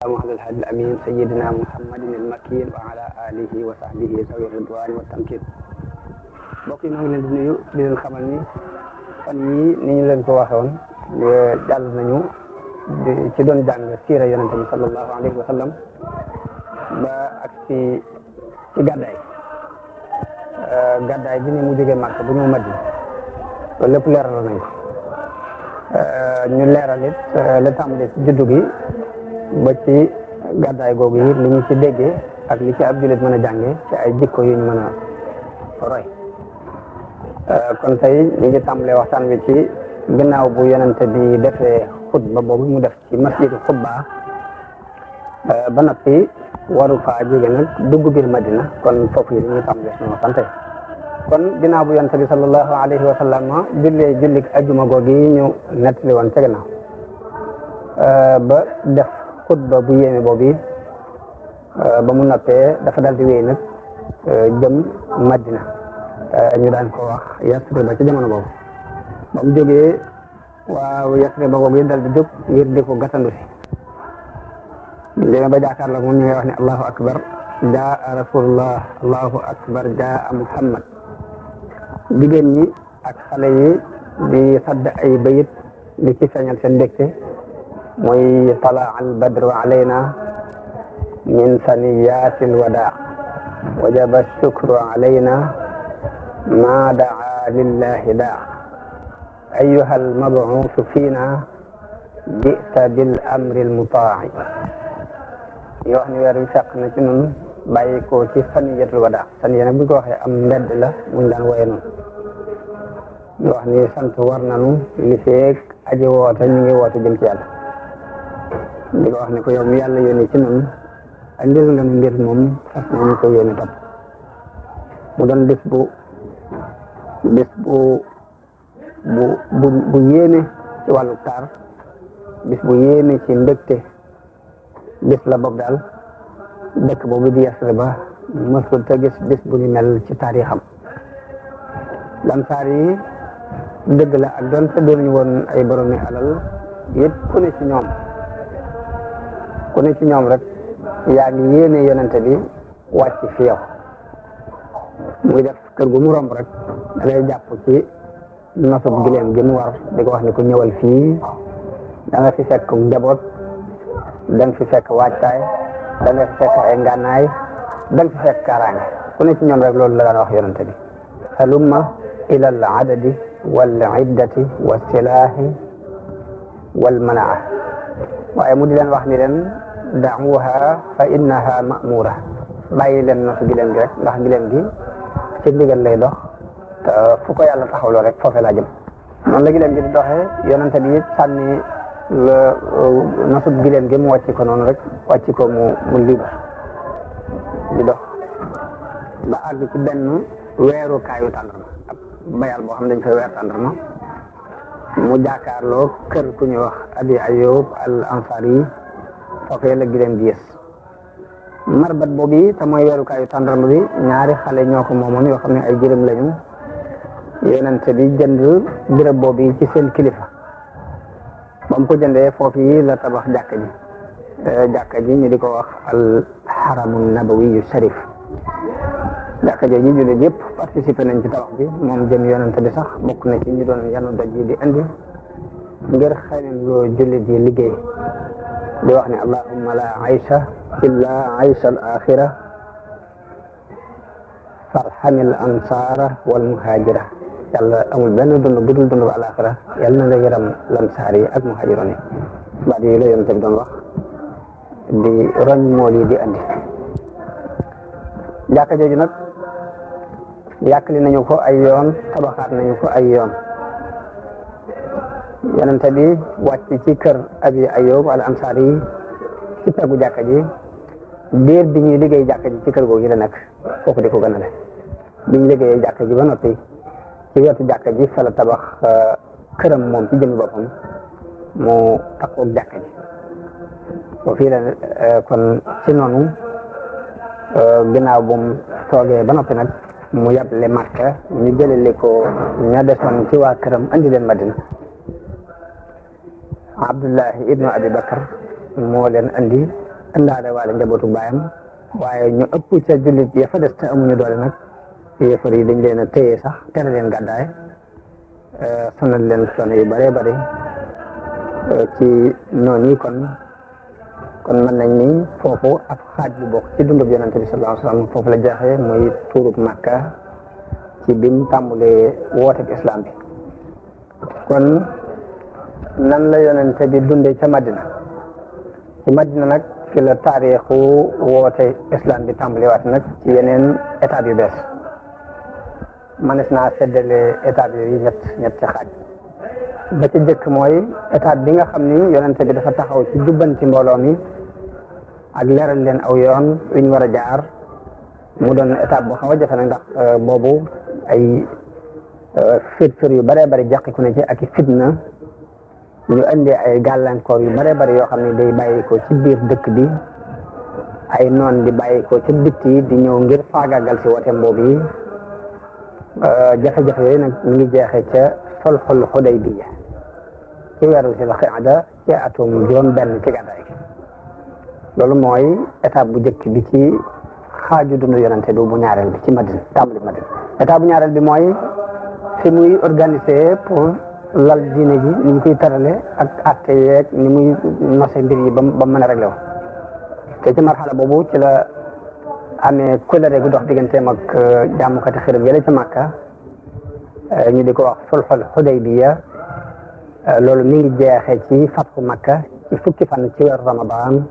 على الهادي الأمين سيدنا محمد المكين وعلى آله وصحبه ذوي الرضوان والتمكين. mbokk yi ñoo ngi leen di nuyu di leen xamal ni fan yii ni ñu leen ko waxoon jàll nañu ci doon jàng siira yonente bi sallallahu alayhi wa sallam ba ak ci gàddaay bi ni mu jógee Màkka bu ñëw Madina loolu lépp leeral nañ ko ñu leeral it la tàmbalee ci juddu gi ba ci gàddaay googu yi li ñu ci déggee ak li ci ab jullit mën a jàngee ci ay jikko yuñ mën a roy kon tey ñu ngi tàmbalee waxtaan wi ci ginnaaw bu yonente bi defee xutba boobu mu def ci masjidu Xubba ba noppi waru faa jóge nag dugg biir Madina kon foofu yi dañuy tàmbalee suñu waxtaan tey kon ginnaaw bu yonente bi sallallahu alayhi wa sallam jullee jullik ajjuma googu yi ñu nettali woon ca ginnaaw ba def xutba bu yéeme boobu ba mu noppee dafa dal di wéy nag jëm Madina ñu daan ko wax Yasriba ci jamono boobu ba mu jógee waaw Yasriba boobu dal di jóg ngir di ko gàttandu si léegi ba jàkkaarloo moom ñu ngi wax ne allahu akbar jaa rasulullah allahu akbar jaa muhammad jigéen ñi ak xale yi di sadd ay bayit di ci feeñal seen mbégte mooy talaa al badru alayna min saniyatil wadaa wajaba shukru alayna ma daa lillahi daa ayyuha al mabuusu fiina jita bil amri al mutaa'i yoo wax ni weer wi fekk na ci nun bàyyi ko ci saniyatul wadaa saniya nag bu ko waxee am mbedd la muñ daan woye noonu ñu wax ni sant war nanu li feeg aji woote ñu ngi woote jëm ci yàlla di ko wax ne ko yow mi yàlla yónni ci nun andil nga nu mbir moom fas nañu ko yónni topp mu doon bis bu yéene ci wàllu taar bis bu yéene ci mbégte bis la boobu daal dëkk boobu di Yasriba mësul te gis bis bu ni mel ci taarixam Ansaar yi dëgg la ak doon te doon ñu woon ay boromi alal yëpp ku ne ci ñoom rek yaa ngi yéene yonente bi wàcc fi yow muy def kër gu mu romb rek da ngay jàpp ci nosub gileem gi mu war di ko wax ni ko ñëwal fii da nga fi fekk njaboot da nga fi fekk waajtaay da nga fi fekk ay ngànnaay da nga fi fekk kaaraange ku ne ci ñoom rek loolu la daan wax yonente bi halumma ila al adadi wal iddati wa silaahi wal manaa waaye mu di leen wax ni leen da'uha fa innaha ma'mura bàyyi leen nosu gileem gi rek ndax gileem gi ci ndigal lay dox te fu ko yàlla taxawloo rek foofee laa jëm noonu la gileem gi di doxee yonente bi it sànni nosub gileem gi mu wàcc ko noonu rek wàcc ko mu libre di dox ba àgg ci benn weeru kaayu tàndarma ab bayal boo xam ne dañ fay weer tàndarma mu jàkkaarloo kër ku ñuy wax Abi Ayyub al Ansari foofee la gileem gi yées marbat boobu te mooy weeru kaayu tàndarma bi ñaari xale ñoo ko moomoon yoo xam ne ay jërëm lañu yonente bi jënd béréb boobu ci seen kilifa ba mu ko jëndee foofu yi la tabax jàkka ji ñu di ko wax al haramu nabawi yu sharif jàkka ji ñu jullit yëpp participé nañ ci tabax bi moom jëm yonente bi sax bokk na ci ñu doon yanu doj yi di indi ngir xëymem loo jullit yi liggéey di wax ne allahumma la aysha illa aysha al axira farhamil ansara wal muhajira yàlla amul benn dund bu dul dund bu alaxira yàlla na nga yëram lansaar yi ak muhajiroon yi baat yooyu la yonente bi doon wax di roñ mool yi di andi jàkka jooju nag yàkkali nañu ko ay yoon tabaxaat nañu ko ay yoon yonente bi wàcc ci kër Abi Ayyub al Ansari yi ci peggu jàkka ji diir bi ñuy liggéey jàkka ji ci kër googu la nekk foofu di ko gënale bi ñu liggéeyee jàkka ji ba noppi ci wetu jàkka ji fa la tabax këram moom ci jëmmi boppam mu takkoog jàkka ji boo fii la kon ci noonu ginnaaw bu mu toogee ba noppi nag mu yable Makka ñu jëleli ko ña desoon ci waa këram andi leen Madina Abdullahi ibnu Abi Bakar moo leen andi indaale waale njabootu baayam waaye ñu ëpp ca jullit ya fa des te amuñu doole nag yéefar yi dañ leen a téye sax tere leen gàddaay sonal leen coono yu bëree bëri ci noonu yi kon mën nañ ni foofu ab xaaj bu bokk ci dundub yonente bi sallallahu alayhi wa sallam foofu la jeexee muy tuurub Makka ci bim tàmbulee wooteeb islam bi kon nan la yonente bi dundee ca Madina ci Madina nag fi la taarixu woote islam bi tàmbaliwaat nag ci yeneen étape yu bees manes naa seddale étape yooyu ñetti xaaj ba ci jëkk mooy étape bi nga xam ni yonente bi dafa taxaw ci jubbanti mbooloo mi ak leeral leen aw yoon wi ñu war a jaar mu doon étape bu xaw a jafe nag ndax boobu ay fitfir yu bëree bëri jàqiku na ci ak i fitna ñu indee ay gàllankoor yu bëree bëri yoo xam ne day bàyyi ko ci biir dëkk bi ay noon di bàyyi ko ci bitti di ñëw ngir faagaagal si wooteem boobu yi jafe-jafe yooyu nag ñu ngi jeexee ca sulhul Hudaybiya ci weeru Zul Qaada ci atum juróom-benn ci gàddaay gi loolu mooy étape bu njëkk bi ci xaaju dundu yonente bi bu ñaareel bi ci Madina tàmbali Madina étape bu ñaareel bi mooy fi muy organiser pour lal diine ji ni ñu koy tarale ak atte yeeg ni muy nose mbir yi ba mën a réglé wu te ci marxala boobu ci la amee kóllëre gu dox digganteem ak jàmmukati xërëm yële ca Makka ñu di ko wax sulhul Hudaybiya loolu mi ngi jeexee ci fatxu Makka ci fukki fan ci weeru Ramadan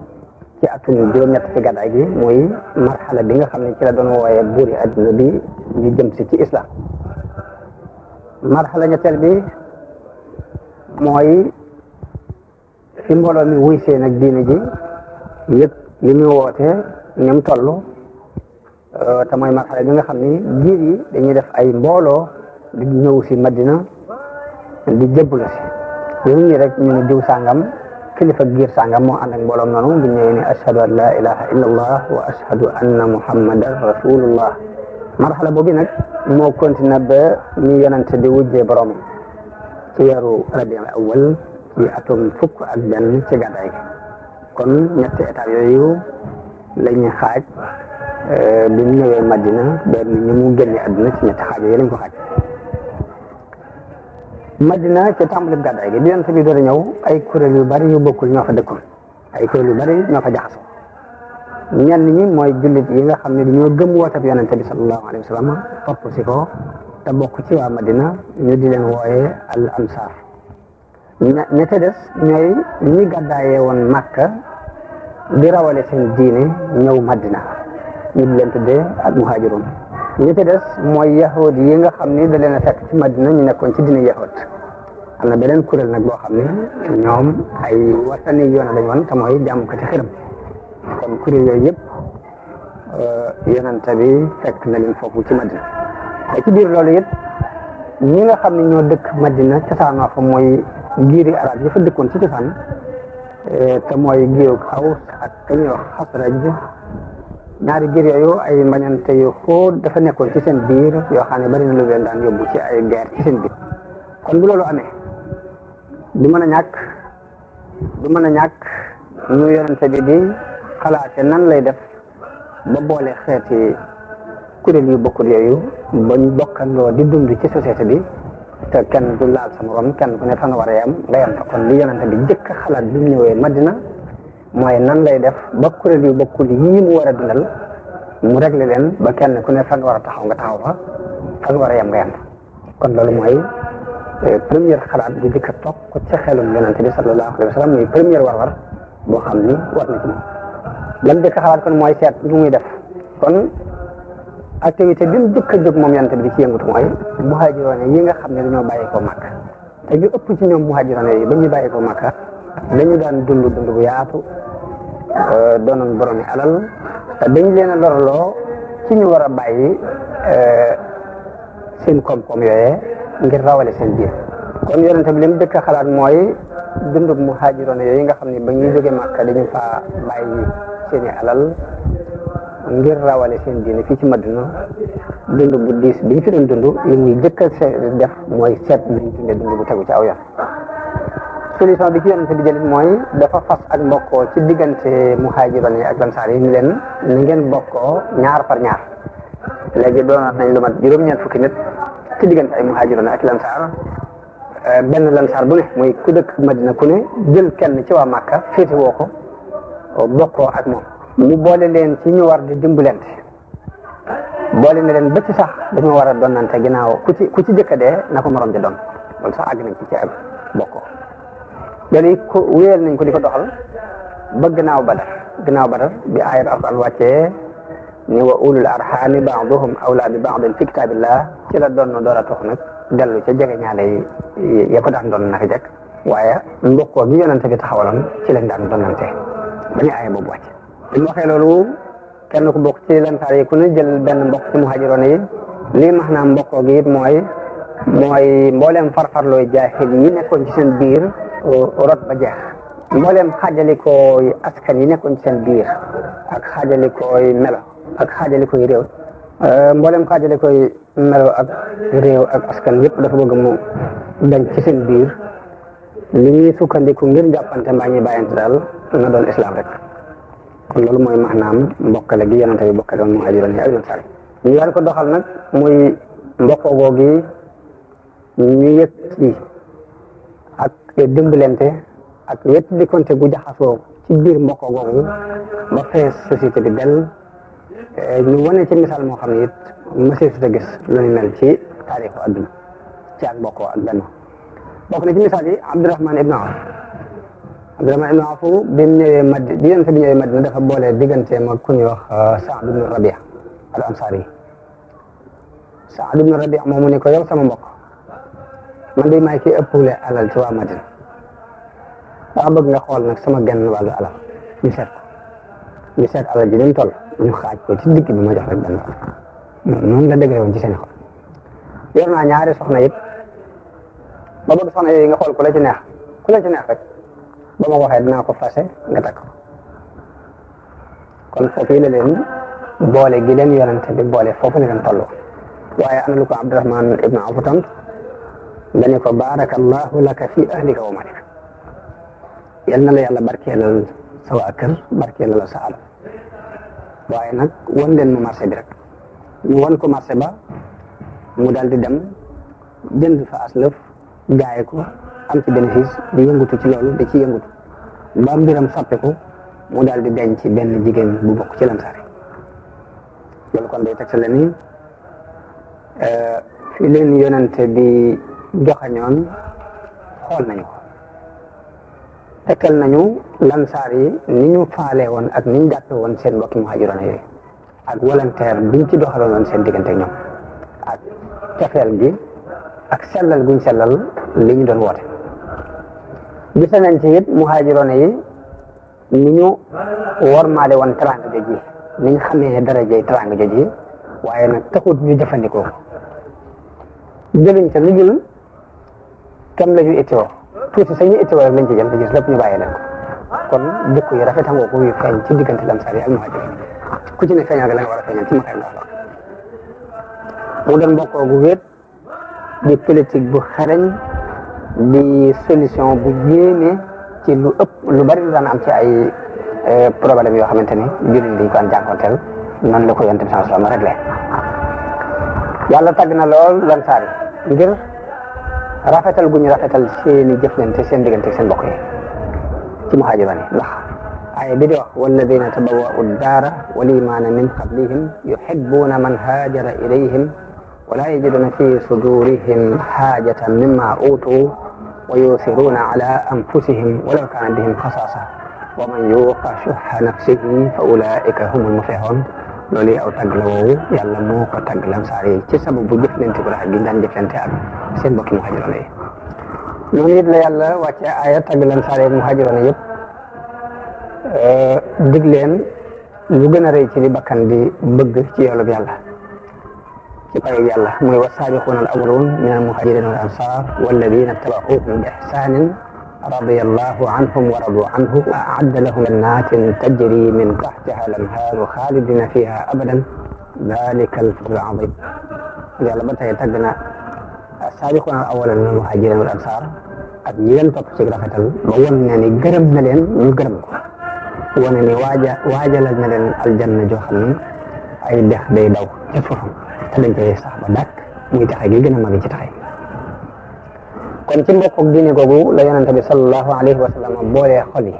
ci atum juróom-ñett ci gàddaay gi muy marxala bi nga xam ne ci la doon wooyee buuri adduna bi ñu jëm si ci islam marxala ñetteel bi mooy fi mbooloo mi wuy see nag diine ji yëpp li muy woote ni mu toll te mooy marxala bi nga xam ni giir yi dañuy def ay mbooloo di ñëw si Madina di jébbalu si yooyu ñi rek ñu ne diw sàngam kilifa giir sàngam moo ànd ak mbooloom noonu bu ñëwee ne ashhadu an la ilaha illa allah wa ashhadu anna muhammadan rasulullah marxala boobu nag moo continué ba ñu yonente di wujjee borom ci weeru rabiul awwal ci atum fukk ak benn ci gàddaay gi kon ñetti étape yooyu lañuy xaaj bi mu ñëwee Madina benn ñu mu génne àdduna ci ñetti xaaj yooyu lañ ko xaaj Madina ci tàmbali gàddaay gi bi yonent bi door a ñëw ay kuréel yu bari yu bokkul ñoo fa dëkkoon ay kuréel yu bari ñoo fa jaxasoo ñenn ñi mooy jullit yi nga xam ne dañoo gëm wooteeb yonent bi sallallahu alayhi wa sallam topp si ko te bokk ci waa Madina ñu di leen wooyee al ansar ña ca des ñooy ñi gàddaayee woon Makka di rawale seen diine ñëw Madina ñu di leen tuddee ak muhaajiroon ñi ca des mooy yahud yi nga xam ni da leen a fekk ci Madina ñu nekkoon ci diine yahud am na beneen kuréel nag boo xam ne ñoom ay watani yoon lañ woon te mooy jaamukati xërëm kon kuréel yooyu yëpp yonente bi fekk na leen foofu ci Madina te ci biir loolu it ñi nga xam ne ñoo dëkk Madina cosaanoo fa mooy giiri arab yi fa dëkkoon ci cosaan te mooy giirug Aws ak ka ñuy wax Xasraj ñaari giir yooyu ay mbañante yu xóot dafa nekkoon ci seen biir yoo xam ne bari na lu leen daan yóbbu ci ay guerre ci seen biir kon bu loolu amee du mën a ñàkk ñu yonente bi di xalaate nan lay def ba boole xeeti kuréel yu bokkul yooyu bañ bokkandoo di dund ci société bi te kenn du laal sa morom kenn ku ne fa nga war a yam nga yam fa kon li yonente bi jëkk xalaat bi mu ñëwee Madina mooy nan lay def ba kuréel yu bokkul yii mu war a dundal mu réglé leen ba kenn ku ne fa nga war a taxaw nga taxaw fa nga war a yam nga yam kon loolu mooy première xalaat bu jëkk a toog ko ci xelum yonente bi sallallahu alayhi wa sallam muy première war-war boo xam ni war na ci moom lan jëkk xalaat kon mooy seet lu muy def kon activité bi mu jëkk a jóg moom yonente bi di ci yëngatu mooy muhaajiroon yi nga xam ne dañoo bàyyi koo Makka te ñu ëpp ci ñoom muhaajiroon yi ba ñuy bàyyi koo Makka dañu daan dund bu yaatu doonoon boromi alal te dañ leen a loraloo ci ñu war a bàyyi seen koom-koom yooyee ngir rawale seen biir kon yonente bi li mu jëkk a xalaat mooy dundub muhaajiroon yooyu nga xam ne ba ñuy jóge Makka dañu faa bàyyi seeni alal ngir rawale seen diine fii ci Madina dund bu diis bi ñu fi doon dund li muy jëkk a def mooy seet nañ dundee dund bu tegu ci aw yoon solution bi ci yonente bi jëlit mooy dafa fas ak mbokkoo ci diggante muhaajiroon yi ak lansaar yi ni leen ni ngeen bokkoo ñaar par ñaar léegi doon nañ lu mat juróom-ñeent fukki nit ci diggante ay muhaajiroon ak lansaar benn lansaar bu ne muy ku dëkk Madina ku ne jël kenn ci waa Màkka féete woo ko bokkoo ak moom mu boole leen ci ñu war di dimbalante boole ne leen ba ci sax dañoo war a donnante ginnaaw ku ci jëkka dee na ko morom ja doon loolu sax àgg nañ ci ak bokkoo loolu ko wéyal nañ ko di ko doxal ba gannaaw Badar bi aayat Alxuraan wàccee ni wa ulul arhami ba'duhum awla bi ba'din fi kitaabillah ci la doon door a tox nag dellu ca jege ñaale ya ko daan doon naka jekk waaye mbokkoo gi yonente bi taxawaloon ci lañ daan donnante ba ñu aaya boobu wàcc bi mu waxee loolu kenn ku bokk ci lansaar yi ku ne jël benn mbokk ci muhaajiroon yi lii maanaam mbokkoo gi it mooy mbooleem farfarlooy jaahil yi nekkoon ci seen biir rot ba jeex mbooleem xaajalikooy askan yi nekkoon ci seen biir ak xaajalikooy melo ak xaajalikooy réew mbooleem xaajalikooy melo ak réew ak askan yëpp dafa bëgg mu dañ ci seen biir li ñuy sukkandiku ngir jàppante mbaa ñuy bàyyante daal na doon islam rek kon loolu mooy maanaam mbokkale gi yonente bi bokkale woon muhaajiroon yi ak lansaar yi ñu daan ko doxal nag muy mbokkoo googi ñu yëg ci ak dimbalante ak wet di konte gu jaxasoo ci biir mbokkoo googu ba fees société bi del ñu wane ci misaal moo xam ne it mësee su ta gis lu ñu mel ci taarixu adduna ci ak mbokkoo ak benn bokk na ci misaal yi Abdurahman ibn Awf bi mu ñëwee Madina bi yonente bi ñëwee Madina dafa boole digganteem ak ku ñuy wax Saad ibn Rabia al Ansari Saad ibn Rabia moomu ni ko yow sama mbokk man de maay kii ëppule alal ci waa Madina daa bëgg nga xool nag sama genn wàllu alal ñu seet alal ji dañ toll ñu xaaj ko ci digg bi ma jox rek benn noonu la dëgg woon ci seen xol yor naa ñaari soxna it ba bëgg soxna yooyu nga xool ku la ci neex rek ba ma waxee dinaa ko fase nga takk kon foofu la leen boole gi leen yonente bi boole foofu la leen toll waaye ana lu ko Abdurahman ibn Awf tam dañu ko barakallahu laka fi ahlika wa malika yal na la yàlla barkeelal sa waa kër barkeelal sa alal waaye nag wan leen mu marché bi rek ñu wan ko marché ba mu daal di dem jënd fa aslëf jaay ko am ci bénéfice di yëngutu ci loolu da ci yëngutu ba mbiram soppeeku mu daal di denc ci benn jigéen bu bokk ci lansaar yi loolu kon day teg sa leen ni fi leen yonente bi joxañoon xool nañu ko tekkal nañu lansaar yi ni ñu faale woon ak ni ñu jàppe woon seen mbokki muhaajiroon yooyu ak volontaire biñ ci doxaloon woon seen diggante ak ñoom ak cofeel gi ak sellal guñ sellal li ñu doon woote gis nañ ci it muhaajiroon yi ni ñu wormaale woon teraanga jooji ni ñu xamee darajay teraanga jooji waaye nag taxut ñu jëfandikoo jëluñ ca lu jël kam la ñu ittiwoo tuuti sañu ittiwoo rek lañ ci jël te gis lépp ñu bàyyi leen ko kon jikko yi rafetangoo ko yu feeñ ci diggante lansaar yi ak muhaajiroon ku ci ne feeñal nga la nga war a feeñal ci makaay ndax mu doon bokkoo gu wéet di politique bu xereñ di solution bu yéeme ci lu ëpp lu bari lu daan am ci ay problème yoo xamante ni jullit dañ ko daan jànkonteel noonu la ko yonent bi sallallahu alayhi wa sallam réglé yàlla tàgg na lool lansaar yi ngir rafetal gu ñu rafetal seeni jëflante seen diggante seen mbokk yi ci muhaajiroon yi ndax aaya bi di wax walladina tabawwa'u daara wal imaana min qablihim yuhibbuuna man haajara ilayhim wala yajiduna fi sudurihim haajatan mimma uutuu wa yuuthiruuna ala anfusihim walaw kaana bihim xasaasa wa man yuuqa shuhha nafsihi fa ulaa'ika humul muflihuun loolu aw tagg la woowu yàlla moo ko tagg lansaar yi ci sababu jëflante bu rafet gi daan jëflante ak seen mbokki muhaajiroon yi noonu it la yàlla wàcce aaya tagg lansaar yi muhaajiroon yëpp dig leen lu gën a rëy ci li bakkan di bëgg ci yoolub yàlla ci payu yàlla mooy wasaabiquuna al awwaluun min al muhaajiriina wal ansaar walladina tabauuhum bi ihsaanin radiyallahu anhum wa radu anhu wa a'adda lahum jannatin tajri min tahtiha al anhaaru xaalidina fiha abadan dalika al fawzul azim yàlla ba tey tagg na saabiquuna al awwaluuna min al muhaajiriina wal ansaar ak ñi leen topp ci rafetal ba won ne ni gërëm na leen ñu gërëm ko wane ni waajalal na leen aljanna joo xam ne ay dex day daw ca suufam te dañ koy sax ba dàkk muy taxe gi gën a mag ci taxe kon ci mbokk diine googu la yonente bi sallallahu alayhi wa sallam boolee xol yi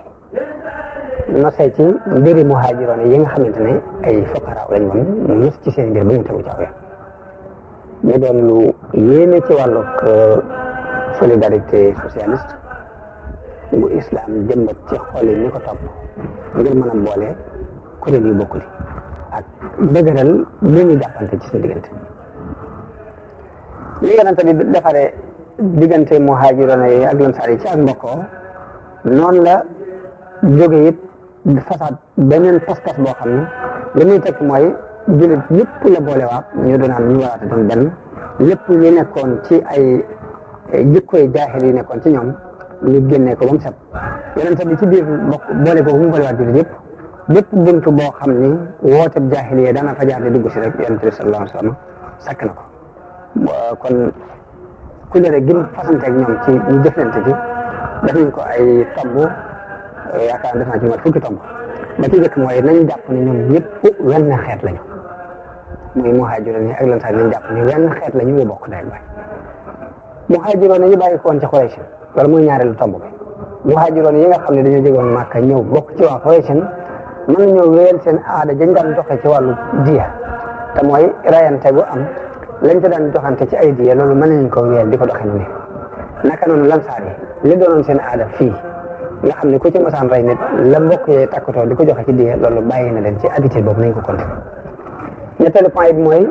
nosee ci mbiri muhaajiroon yi nga xamante ne ay fuqara lañ woon mu nos ci seen mbir ba ñu tegu ci aw yoon ñu doon lu yéene ci wàllug solidarité socialiste bu islam jëmbat ci xol yi ñi ko topp ngir mën a boole kuréel yu bokkul ak dëgëral li ñu jàppante ci seen diggante li yonente bi defaree diggante muhaajiroon yi ak lansaar yi ci ak mbokkoo noonu la jóge it fasaat beneen pas-pas boo xam ne li muy tekk mooy jullit yëpp la boolewaat ñu doonaan ñu waraate doon benn lépp li nekkoon ci ay jikkoy jaahil yi nekkoon ci ñoom ñu génnee ko ba mu set yonente bi ci biir bokk boole boobu mu boolewaat jullit yëpp bépp buntu boo xam ni wooteb jaahil yi dana fa jaar di dugg si rek yonente bi sallallahu alayhi wa sallam sakk na ko kon kulere gim fasante ak ñoom ci ñu jëflante ci def nañ ko ay tomb yaakaar def naa ci mat fukki tomb ba ci jëkk mooy nañ jàpp ne ñoom ñëpp wenn xeet lañu muy muhaajiroon yi ak lansaar nañ jàpp ne wenn xeet lañu ñu bokk day bay muhaajiroon yi bàyyi ko woon ci Quraysh loolu mooy ñaareelu tomb bi muhaajiroon yi nga xam ne dañoo jógoon Màkka ñëw bokk ci waa Quraysh mën nañoo wéyal seen aada dañ daan joxe ci wàllu diya te mooy rayante gu am lañ ko daan joxante ci ay diya loolu mën nañ ko wéyal di ko doxee noonu naka noonu lansaar yi li doonoon seen aada fii nga xam ne ku ci mosaan rey nit la mbokk yee takkatoo di ko joxe ci diya loolu bàyyi na leen ci habitude boobu nañ ko continuer ñetteelu point bi mooy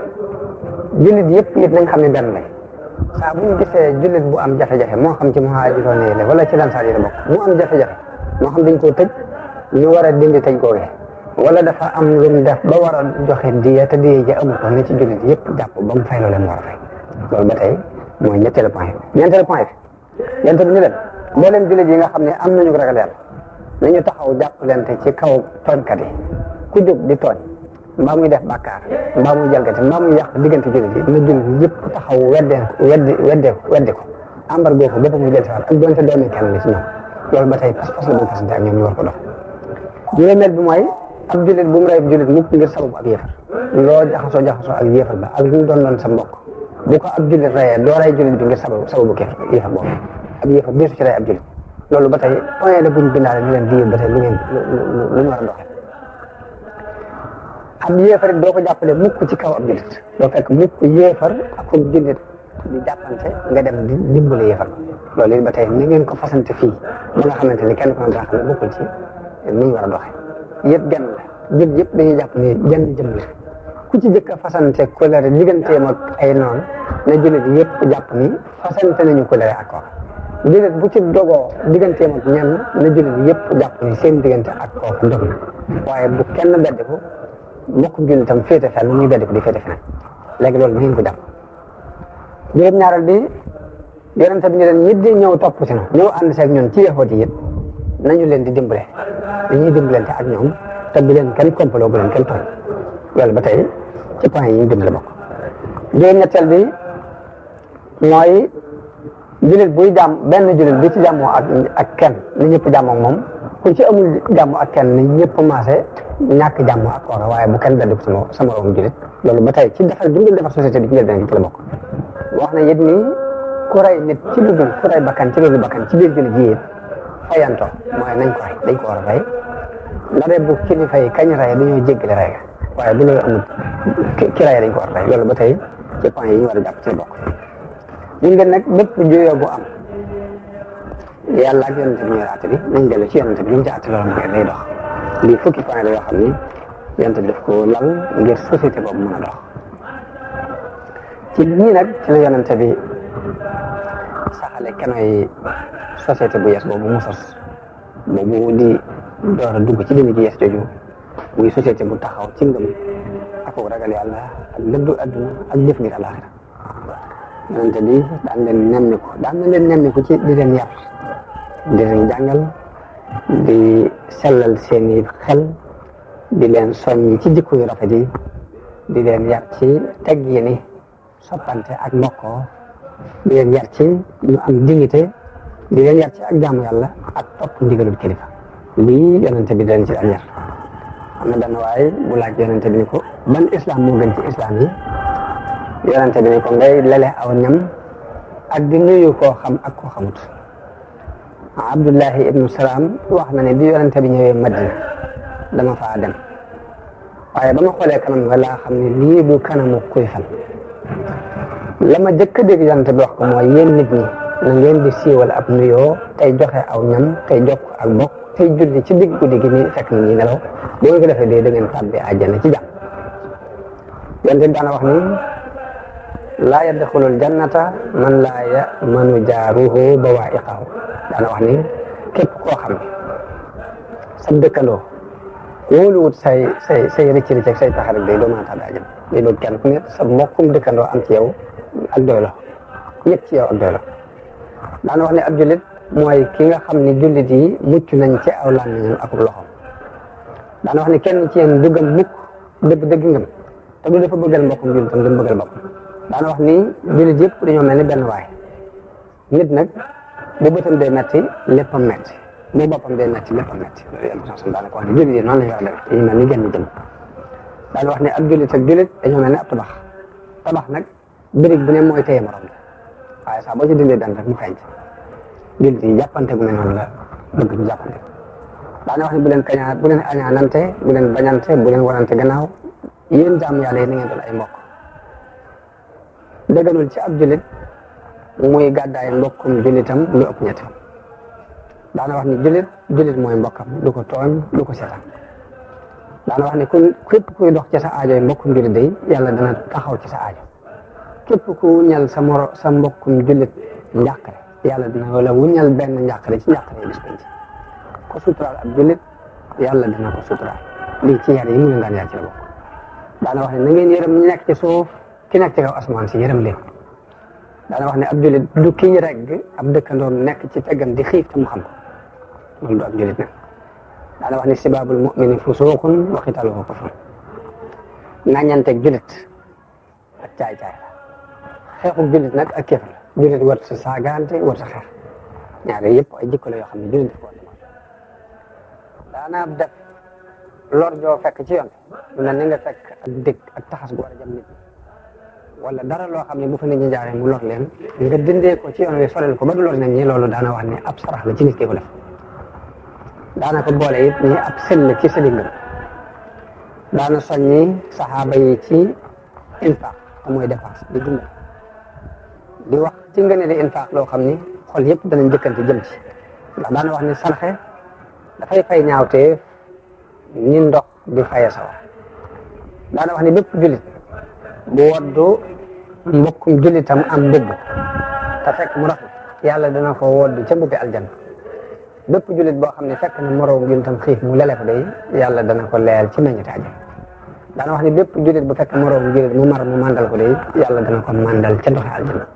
jullit yëpp it nañ xam ne benn lay saa bu ñu gisee jullit bu am jafe-jafe moo xam ci muhaajiroon yi la wala ci lansaar yi la bokk mu am jafe-jafe moo xam dañ koo tëj ñu war a dindi tëj googee wala dafa am lu mu def ba war a joxe diya te diya ji amu ko ne ci jullit yëpp jàpp ba mu fay loo leen war a fay loolu ba tey mooy ñetteelu point bi ñeenteelu point bi yente bi ñu leen mboolem jullit yi nga xam ne am nañu ragal yàlla nañu taxaw jàppalante ci kaw tooñkat yi ku jóg di tooñ mbaa muy def bàkkaar mbaa muy jalgati mbaa muy yàq diggante jullit yi na jullit yëpp taxaw weddi ko embargo ko bépp muy del siwaat ak doonte doomi kenn la ci ñoom loolu ba tey pas-pas la buñ fasante ak ñoom ñu war ko dox juróomeel bi mooy ab jullit bu mu rey jullit mukk ngir sababu ab yéefar loo jaxasoo ak yéefar ba ak lu mu doon sa mbokk bu ko ab jullit reyee doo rey jullit bi ngir sababu yéefar boobu ab yéefar deesu ci rey ab jullit loolu ba tey point la buñ bindaale ñu leen di ba tey lu ñu war a doxee ab yéefar doo ko jàppale mukk ci kaw ab jullit doo fekk mukk yéefar ak ko jullit di jàppante nga dem di dimbale yéefar loolu it ba tey ni ngeen ko fasante fii ba nga xamante ni kenn ko daa xam ne bokkul ci ni ñu war a doxee yëpp genn la jël yëpp dañuy jàpp ni jenn jëm la ku ci jëkk a fasante colère digganteem ak ay noonu ne jullit yëpp jàpp ni fasante nañu colère ak kooku jullit bu ci dogoo digganteem ak ñenn ne jullit yëpp jàpp ni seen diggante ak kooku ndog na waaye bu kenn beddi ko mbokku jullitam féete fenn muy beddi ko di féete fenn léegi loolu ngeen ko jàpp juróom-ñaareel bi yonente bi ñu leen ñit di ñëw topp si na ñëw ànd seeg ñun ci yahood yi it nañu leen di dimbale dañuy dimbalante ak ñoom te bu leen kenn kompaloo bu leen kenn tooñ loolu ba tey ci point yi ñu bind la bokk juróom-ñetteel bi mooy jullit buy jàmm benn jullit bi ci jàmmoo ak kenn ni ñëpp jàmmoo ak moom ku ci amul jàmm ak kenn ni ñëpp maase ñàkk jàmm ak kooka waaye bu kenn beddi ko sama moroom jullit loolu ba tey ci defar bi ngeen defar société bi ci njël dana ci la bokk wax na it ni ku rey nit ci lu dul ku rey bakkan ci loolu bakkan ci biir jullit yi it fayanto mooy nañ ko rey dañ ko war a rey ndare bu kilifa yi kañ rey dañoo jéggale rey waaye bu loolu amul ki rey dañ ko war a rey loolu ba tey ci point yi ñu war a jàpp ci la bokk ñu ngeen nag bépp juyoo bu am yàlla ak yonente bi ñooy àtte bi nañ dellu ci yonente bi lu mu ci àtte loolu mooy lay dox lii fukki point la yoo xam ni yonente bi daf ko lal ngir société boobu mën a dox ci ñii nag ci la yonente bi saxale kenoy société bu yees boobu mu sos boobu di door a dugg ci dina ji yees jooju muy société bu taxaw ci ngëm ak ragal yàlla ak dëddu adduna ak jëf ngir àlaxira yonente bi daan leen nemmiku ci di leen yar di leen jàngal di sellal seeni xel di leen soññi ci jikko yu rafet yi di leen yar ci teggini soppante ak mbokkoo di leen yar ci ñu am dignité di leen yar ci ak jaamu yàlla ak topp ndigalul kilifa lii yonente bi dañ ci daan yar. am na benn waaye bu laaj yonente bi ni ko ban islam moo gën ci islam yi yonente bi ni ko ngay lele aw ñam ak di nuyu koo xam ak koo xamut. Abdullahi ibnu Salaam wax na ne bi yonente bi ñëwee Madina dama faa dem waaye ba ma xoolee kanam nga laa xam ne lii bu kanamu kuy fan la ma jëkk a dégg yonente bi wax ko mooy yéen nit ñi na ngeen di siiwal ab nuyoo tey joxe aw ñam tey jokk ak bokk tey julli ci digg guddi gi ni fekk nit ñi nelaw boo ngeen ko defee dee da ngeen tàbbi àjjana ci jàmm. yonente bi daana wax ni laa yadxulul jannata man laa ya'manu jaaruhu bawaa'iqahu daana wax ni képp koo xam ne sa dëkkandoo wóoluwut say rëcc ak say pexe rek day doo mën a tàbbi àjjana day bëgg kenn ku ne sa mbokkum dëkkandoo am ci yow ak doy la yëg ci yow ak doy la daana wax ne ab jullit mooy ki nga xam ne jullit yi mucc nañ ci aw làmmiñam ak loxoom daana wax ne kenn ci yéen du gëm mukk dëgg ngëm te du dafa bëggal mbokkum jullitam du bëggal boppam daana wax ni jullit yëpp dañoo mel ni benn waay nit nag bu bëtam dee metti léppam metti bu boppam dee metti léppam metti loolu yàlla daana ko wax ne jullit yi noonu la ñu war a def dañu mel ni genn jëm daana wax ne ab jullit ak jullit dañoo mel ni ab tabax nag birig bu ne mooy téye morom waaye saa boo ci dindee benn rek mu feeñ jullit yi jàppante gu mel noonu la bëgg ñu jàppante daana wax ne bu leen añaanante bu leen bañante bu leen warante gannaaw yéen jaamu yàlla yi na ngeen doon ay mbokk dëgganul ci ab jullit muy gàddaay mbokkum jullitam lu ëpp ñetti fan daana wax ni jullit mooy mbokkam du ko tooñ du ko seetaan daana wax ni képp kuy dox ci sa aajo yi mbokkum jullit day yàlla dana taxaw ci sa aajo képp ku wuññal sa mbokkum jullit njàqare yàlla dina wala wuññal benn njàqare ci njàqare yi bis penc ko suturaal ab jullit yàlla dina ko suturaal lii ci yar yi mu leen daan yar ci la bokk daana wax ne na ngeen yërëm ñi nekk ci suuf ki nekk ci kaw asamaan si yërëm leen daana wax ne ab jullit du kii regg ab dëkkandoom nekk ci peggam di xiif te mu xam ko loolu du ab jullit nag daana wax ne sibaabul mu'mini fusuuqun wa qitaaluhu kufrun ŋàññanteeg jullit ak caay-caay la xeexu jullit nag ak kéefar la jullit war sa saagaante war sa xeex ñaare yëpp ay jikko la yoo xam ne jullit daf ko war daana def lor joo fekk ci yoon lu ne ni nga fekk ak dëkk ak taxas gu war a jëm nit ñi wala dara loo xam ne bu fa nit ñi jaaree mu lor leen nga dindee ko ci yoon wi sorel ko ba du lor nit ñi loolu daana wax ne ab sarax la ci nit ki ko def daana ko boole it ni ab sell ci sëli ngëm daana soññi saxaaba yi ci infaq te mooy dépense di dundal di wax ci ngëne di infaq loo xam ni xol yëpp danañ jëkkante jëm ci ndax daana wax ni sarxe dafay fay ñaawteef ni ndox di faye sawar daana wax ni bépp jullit bu woddu mbokkum jullitam am mbubb te fekk mu rafet yàlla dana ko woddu ca mbubbi aljanna bépp jullit boo xam ne fekk na moroom jullitam xiif mu lele ko day yàlla dana ko leel ci meññiti àjjana daana wax ni bépp jullit bu fekk moroom jullit mu mar mu màndal ko day yàlla dana ko màndal ca ndoxi aljanna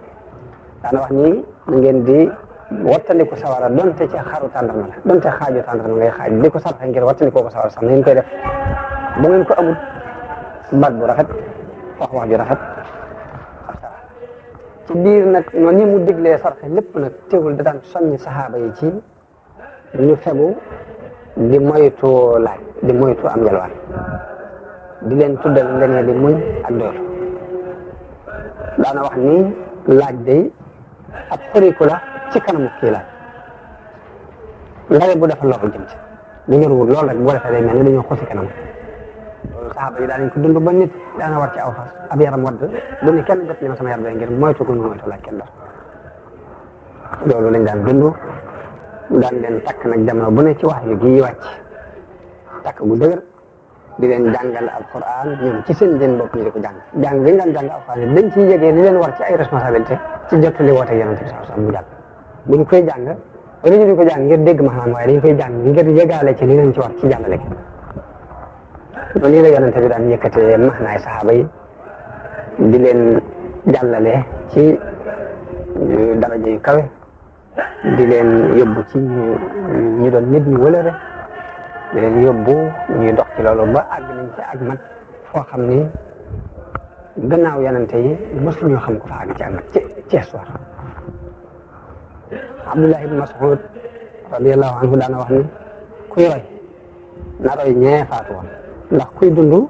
daana wax ni ngeen di wattandiku sawara donte ci xaru tàndarma la donte xaaju tàndarma ngay xaaj di ko sarxe ngir wattandikoo ko sawara sax na ngeen koy def bu ngeen ko amut baat bu rafet wax ju rafet ci biir nag noonu ni mu diglee sarxe lépp nag teewul da daan soññi saxaaba yi ci ñu fegu di moytu laaj di moytu am yalwaan di leen tuddal ngeen di muñ ak doylu daana wax ni laaj day ab xoriku la ci kanamu kii laaj ndawe bu dafa loolu jëm ci bu ñorwul loolu rek boo defee day mel ni dañoo xosi kanam loolu saxaaba yi daanañ ko dund ba nit daana war ci aw fas ab yaram wadd bu ne kenn jot li ma sama yaram day ngir moytu ko ñu moytu laaj kenn dara loolu lañ daan dund daan leen takk nag jamono bu ne ci wax yu gi wàcc takk bu dëgër di leen jàngal alquran ñoom ci seen bopp ñu di ko jàng jàng dañ daan jàng alquran dañ ciy yégee li leen war ci ay responsabilité ci jottali woote yonent bi sallallahu alayhi wasallam mu jàll buñ koy jàng wala ñu di ko jàng ngir dégg maanaam waaye dañ koy jàng ngir yëgaale ci li leen ci war ci jàllale gi loolu lii la yonent bi daan yëkkatee maanaay saxaaba yi di leen jàllale ci daraja yu kawe di leen yóbbu ci ñu doon nit ñu wëlëre di leen yóbbu ñuy dox ci loolu ba àgg nañ ci ak mat foo xam ni gannaaw yonente yi mësuñoo xam ko fa àgg ci ak mat ci histoire Abdullah ibn Mas'ud radiyallahu anhu daana wax ni kuy roy na roy ñee faatu woon ndax kuy dund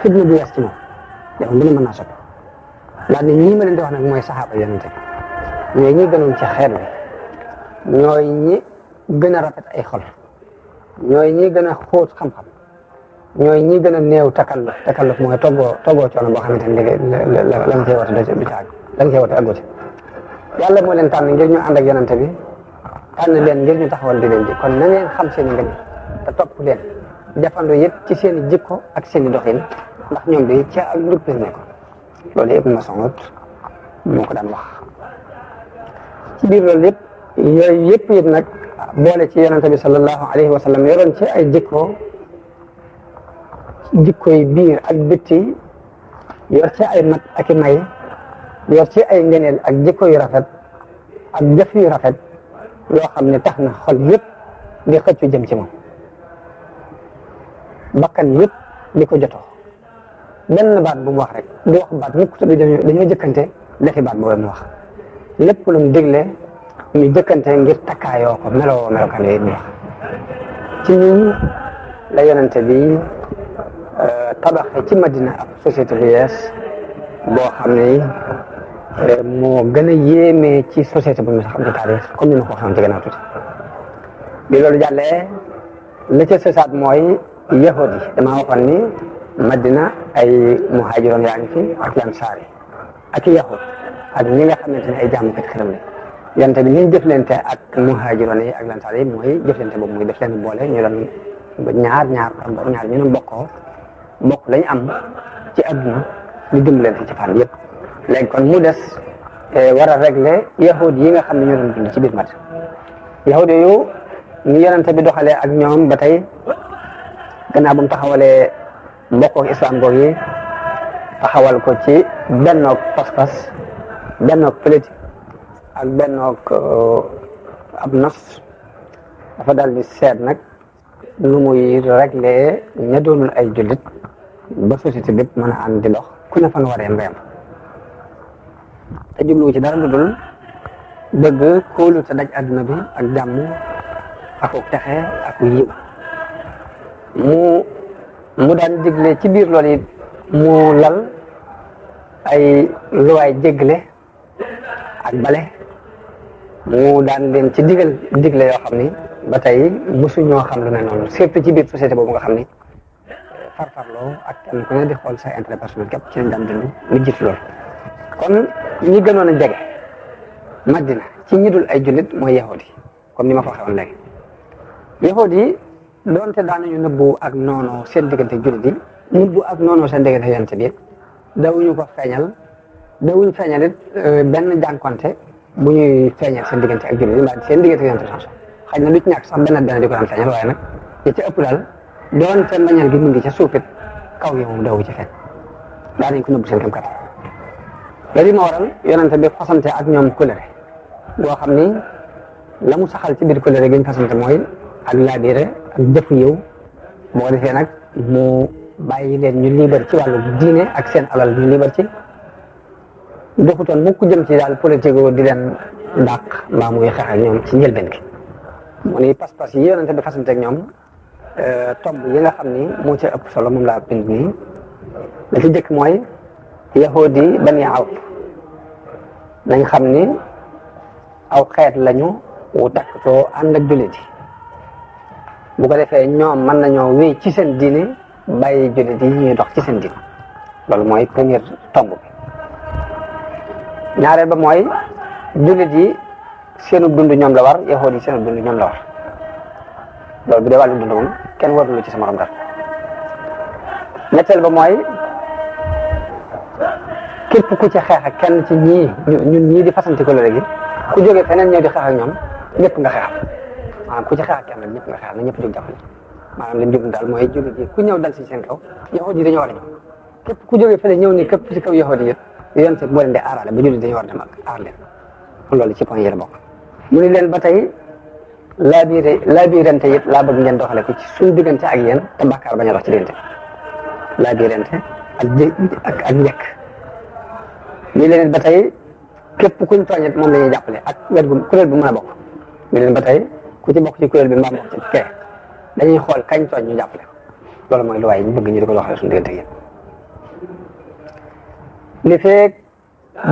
fitna du yees ci moom yow bu ne mën naa soppi daal ni ñii ma leen di wax nag mooy saxaaba yonente bi ñooy ñi gënoon ci xeet bi ñooy ñi gën a rafet ay xol ñooy ñi gën a xóot xam-xam ñooy ñi gën a néew takalluf mooy toggoo coono boo xamante ne la nga cee woote du ci àgg la nga cee woote àggu ci yàlla moo leen tànn ngir ñu ànd ak yonente bi tànn leen ngir ñu taxawal di leen ji kon na ngeen xam seen i ngën te topp leen jafandoo yëpp ci seen i jikko ak seen i doxin ndax ñoom de ci ak njub ne ko loolu Ibn Mas'ud moo ko daan wax ci biir loolu yëpp yooyu yëpp nag boole ci yonente bi sallallahu alayhi wa sallam yoroon ci ay jikkoy biir ak bitti yor ci ay mat ak i may yor ci ay ngeneel ak jikko yu rafet ak jëf yu rafet yoo xam ne tax na xol yëpp di xëccu jëm ci moom bakkan yëpp di ko jotoo benn baat bu mu wax rek di wax baat mukk te dañoo jëkkante defi baat boobu mu wax lépp lu mu digle ñu jëkkante ngir takkaayoo ko melokaan yooyu mu wax ci ñun la yonente bi tabaxe ci Madina ab société bu yees boo xam ne moo gën a yéeme ci société bu ñu xam ci taarix comme ni ma ko waxoon ci gannaaw tuuti bi loolu jàllee li ci sësaat mooy yahudi yi damaa waxoon ni Madina ay muhaajiroon yaa ngi fi ak lansaar yi ak yahud ak ñi nga xamante ne ay jaamukat xërëm la yonent bi ni ñu jëflante ak muhaajiroon yi ak lansaar yi mooy jëflante boobu muy def leen boole ñu doon ñaar ñu doon bokk lañu am ci adduna ñu dimbalante ci fànn yëpp léegi kon mu des war a régler yahud yi nga xam ne ñoo doon dund ci biir Madina yahud yooyu ñu yonent bi doxalee ak ñoom ba tey gannaaw bu mu taxawalee mbokkook islam goog yi taxawal ko ci bennoog pas-pas bennoog politique ak bennoog ab nos dafa daal di seet nag nu muy régler ña doonul ay jullit ba société bépp mën a ànd di dox ku ne fan waree mbéyam te jubluwu ci dara lu dul bëgg kóolu te daj adduna bi ak jàmm ak texe ak yiw mu daan digle ci biir loolu it mu lal ay luwaay jégle ak bale mu daan leen ci digle yoo xam ni ba tey mosuñoo xam lu ne noonu surtout ci biir société boobu nga xam ni farfarloo ak kenn ku ne di xool sa intérêt personnel képp ci lañ daan dund lu jiitu loolu kon ñi gënoon a jege Madina ci ñi dul ay jullit mooy yahudi comme ni ma ko waxee woon léegi yahudi doonte daanañu nëbbu ak noonu seen diggante jullit yi nëbbu ak noonu seen diggante yonent bi dawuñu ko feeñal dawuñu feeñal it benn jànkonte bu ñuy feeñal seen diggante ak jullit yi mbaa seen diggante yonent bi xëy na lu ci ñàkk sax benn di ko daan feeñal waaye nag li ci ëpp daal doonte mbañal gi mu ngi ca suufit kaw yi moom dawu ci feeñ daanañ ko nëbbu seen kam kat loolu moo waral yonent bi fasante ak ñoom kóllëre boo xam ni la mu saxal ci biir kóllëre gi ñu fasante mooy ak laabiire ak jëfu yiw boo defee nag mu bàyyi leen ñu liibar ci wàllu diine ak seen alal ñu liibar ci doxutoon mukk jëm ci daal politique di leen dàq mbaa muy xeex ak ñoom ci njëlbeen gi mu ni pas-pas yi yonente bi fasante ak ñoom tomb yi nga xam ni moo ci ëpp solo moom laa bind nii la ci jëkk mooy yahudi bani awf nañ xam ni aw xeet lañu wu takkatoo ànd ak jullit yi bu ko defee ñoom mën nañoo wéy ci seen diine bàyyi jullit yi ñuy dox ci seen diine loolu mooy première tomb bi ñaareel ba mooy jullit yi seenu dund ñoom la war yahudi yi seenu dund ñoom la war loolu bu dee wàllu dund moom kenn warulu ci sa morom dara ñetteel ba mooy képp ku ci xeex ak kenn ci ñun ñii di fasanti ko léegi ku jógee feneen ñëw di xeex ak ñoom ñëpp nga xeexal maanaam ku ci xeex ak kenn rek ñëpp nga xeexal na ñëpp jóg jàppale maanaam li mu jublu daal mooy jullit yi ku ñëw dal si seen kaw yahudi yi dañoo war a ñëw képp ku jógee fële ñëw ni képp ci kaw yahudi yi yéen moo leen di aarale ba jullit dañoo war a dem ak aar leen loolu ci point yi la bokk mu ni leen ba tey laabirante it laa bëgg ngeen doxale ko ci suñu diggante ak yéen te bàkkaar bañ a dox ci diggante laabirante ak njëkk ni leen ba tey képp kuñ tooñit moom la ñuy jàppale ak wet gu kuréel bu mën a bokk ñu leen ba tey ku ci bokk ci kuréel bi mbaa bokk ci kee dañuy xool kañ tooñ ñu jàppale ko loolu mooy lu waay ñu bëgg ñu di ko doxale suñu diggante yéen li feeg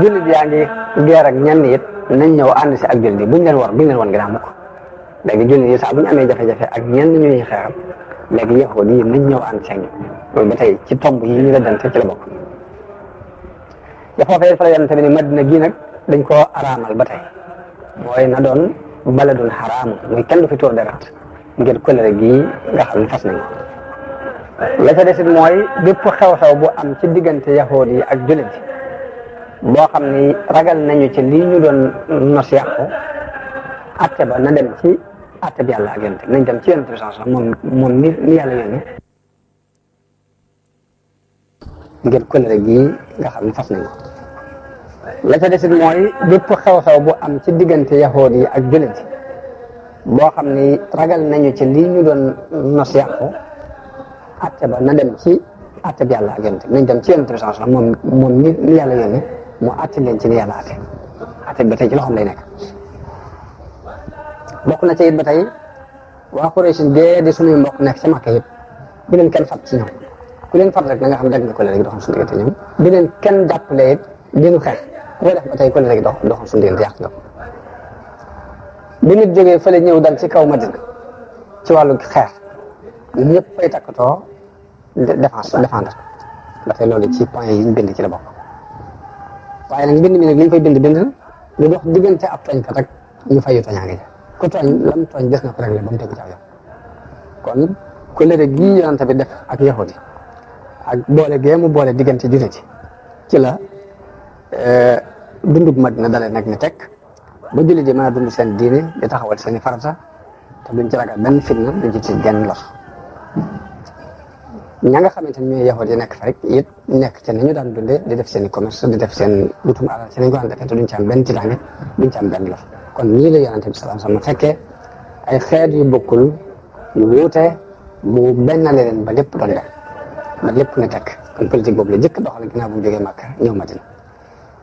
jullit yaa ngi geer ak ñenn it nañ ñëw ànd si ak jullit yi buñ leen wan ginnaaw mukk léegi jullit yi sax bu ñu amee jafe-jafe ak ñenn ñu ñuy xeexal léegi yahuud yi nañ ñëw ànd si ak ñoom loolu ba tey ci tomb yi ñu weddante ci la bokk ya foofee fa la yonent bi ni Madina gii nag dañ koo araamal ba tey mooy na doon baladun xaraam muy kenn du fi tuur deret ngir kóllëre gii nga xam ne fas nañ la ca desit mooy bépp xew-xew bu am ci diggante yahuud yi ak jullit yi boo xam ni ragal nañu ci lii ñu doon nos yàqu atte ba na dem ci atte bi yàlla ak yonent nañ dem ci yonent bi sax moom ni yàlla yónni ngir kóllëre gii nga xam ne fas nañ la ca desit mooy bépp xew-xew bu am ci diggante yahuud yi ak jullit yi boo xam ni ragal nañu ci lii ñu doon nos yàqu atte ba na dem ci atte bi yàlla ak yonent nañ dem ci yonent bi sax moom ni yàlla yónni mu atte leen ci ni yàlla atte bi ba tey ci loxoom lay nekk bokk na ca it ba tey waa Quraysh dee di suñuy mbokk nekk ca Makka yëpp bu leen kenn fat ci ñoom ku leen fat rek na nga xam dagg nga ko léegi doxam suñu diggante ñoom bu leen kenn jàppale it dinu xeex ku koy def ba tey ko léegi doxam suñu diggante yàq nga ko bi nit jógee fële ñëw dal ci kaw Madina ci wàllu xeex ñëpp fay takkatoo défendre ba tey loolu ci point yi ñu bind ci la bokk waaye nag mbind mi nag li ñu koy bind lu dox diggante ab tooñkat ak ñu fayu tooñaange ku tooñ lam tooñ des na ko réglé ba mu tegu ci aw yoon kon kóllëre gii yonent bi def ak yahudi ak boole gee mu boole diggante jullit yi ci la dundub Madina dalee nag ni teg ba jullit yi mën a dund seen diine di taxawal seen i farata te duñ ci ragal benn fitna duñ ci genn lor ña nga xamante ni ñooy yahudi yi nekk fa rek it nekk ca ni ñu daan dundee di def seen i commerce di def seen wutum alal ci nañ ko daan defee te duñ ci am benn tiitaange duñ ci am benn lor kon nii la yonent bi salaam sama fekkee ay xeet yu bokkul yu wuute mu benn leen ba lépp doon dem ba lépp na tekk kon politique boobu la jëkk doxal ginnaaw bu mu jógee Makka ñëw Madina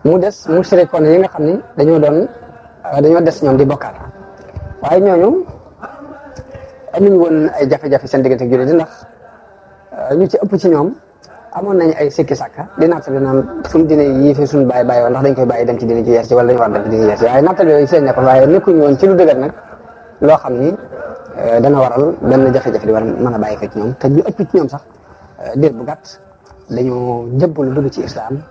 mu des mushrikoon yi nga xam ni dañoo des ñoom di bokkaal waaye ñooñu amuñu woon ay jafe-jafe seen diggante ak jullit ndax ñu ci ëpp ci ñoom amoon nañ ay sikki sàkka di nattale naan suñu dine yii fi suñu bàyyi woon ndax dañ koy bàyyi dem ci dine ci yees ci wala dañu war dem ci dine yees ci waaye nattale yooyu seen nekkoon waaye nekkuñu woon ci lu dëgër nag loo xam ni dana waral benn jafe-jafe di war mën a bàyyi ko ci ñoom te ñu ëpp ci ñoom sax diir bu gàtt dañoo jëbbalu dugg ci islam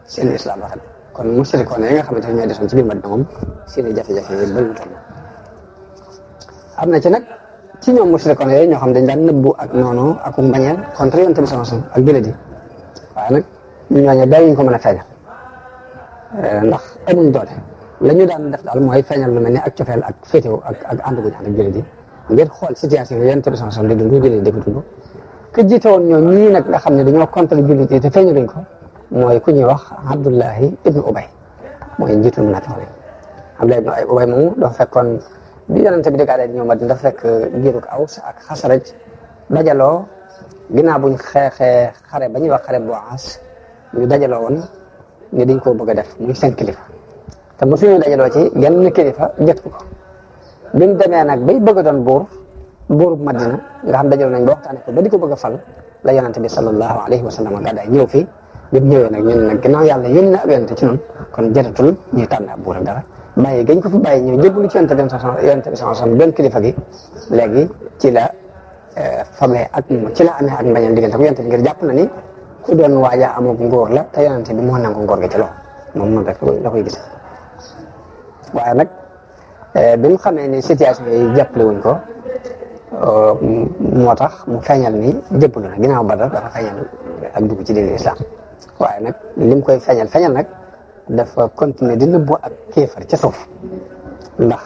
seen islam rafet kon mushrikoon yi nga xamante ne ñooy desoon ci biir Madina moom seen i jafe-jafe yi bëriwul toll am na ci nag ci ñoom mushrikoon yooyu ñoo xam dañ daan nëbbu ak noonu ak mbañeel contre yonent bi sallallahu alayhi wasallam ak jullit yi waaye nag ñooñu daawuñ ko mën a feeñal ndax amuñ doole la ñu daan def daal mooy feeñal lu mel ni ak cofeel ak féetewu ak ànd guñ ànd ak jullit yi ngir xool situation yi yonent bi sallallahu alayhi wasallam di dund jullit yi di ko dund ku jiite woon ñoo ñii nag nga xam ne dañoo contre jullit yi te feeñaluñ ko mooy ku ñuy wax Abdullahi ibnu Ubay mooy njiitul munaafiqoon Abdullahi ibnu Ubay moomu dafa fekkoon bi yonent bi dëkkaale ñëw Madina dafa fekk giirug Aws ak Xasraj dajaloo ginnaaw buñ xeexee xare ba ñuy wax xare Bu'aas ñu dajaloo woon ni dañ koo bëgg a def muy seen kilifa te mosuñu dajaloo ci genn kilifa jët ko biñ demee nag bay bëgg a doon buurub Madina nga xam dajaloo nañ ba waxtaane ko ba di ko bëgg a fal la yonent bi sallallahu alayhi wa sallam gàddaay ñëw fii bi mu ñëwee nag ñun nag ginnaaw yàlla yónni na ab yonent ci ñun kon jëratul ñuy tànn ab buur ak dara bàyyi gañ ko fi bàyyi ñëw jébbalu ci yonent bi sallallahu alayhi benn kilifa gi léegi ci la famle ak ci la amee ak mbañam diggante ak yonent bi ngir jàpp na ni ku doon waaja amug ngóor la te yonent bi moo nangu ngóor gi ci loxo moom noonu rek la koy gis waaye nag bi mu xamee ni situation yi jàppale wuñ ko moo tax mu feeñal ni jébbalu na ginnaaw Badar dafa feeñal ak dugg ci diine islam waaye nag lim koy feeñal nag dafa continuer di nëbbu ak kéefar ca suuf ndax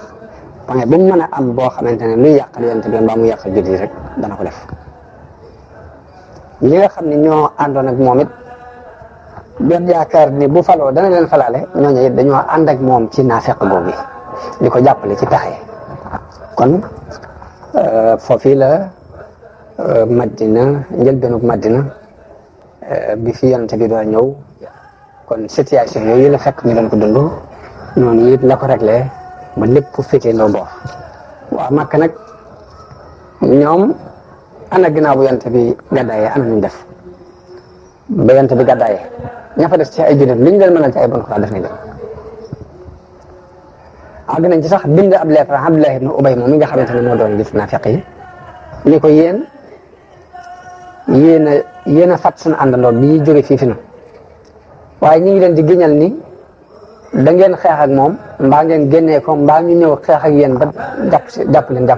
point bu mu mën a am boo xamante ne luy yàqal yonent bi mbaa mu yàqal jullit yi rek dana ko def ñi nga xam ne ñoo àndoon ak moom it doon yaakaar ni bu faloo dana leen falaale ñooñu it dañoo ànd ak moom ci naafeq boobu di ko jàppale ci pexe kon foofii la Madina njëlbeenug Madina bi fi yonent bi doon ñëw kon situation yooyu la fekk ñu doon ko dund noonu it la ko réglé ba lépp féetee ndoo boor. waaw Makka nag ñoom ana ginnaaw bu yonent bi gàddaayee ana ñu def ba yonent bi gàddaayee ña fa des ci ay jullit li ñu leen mënal ci ay bon xalaat def nañ leen. àgg nañ ci sax bind ab lettre Abdullah ibn Ubay moom mi nga xamante ne moo doon gis naafiq yi ni ko yéen a fat suñu àndandoo bi jóge fii fi na waaye ñu ngi leen di giñal ni da ngeen xeex ak moom mbaa ngeen génnee ko mbaa ñu ñëw xeex ak yéen ba jàpp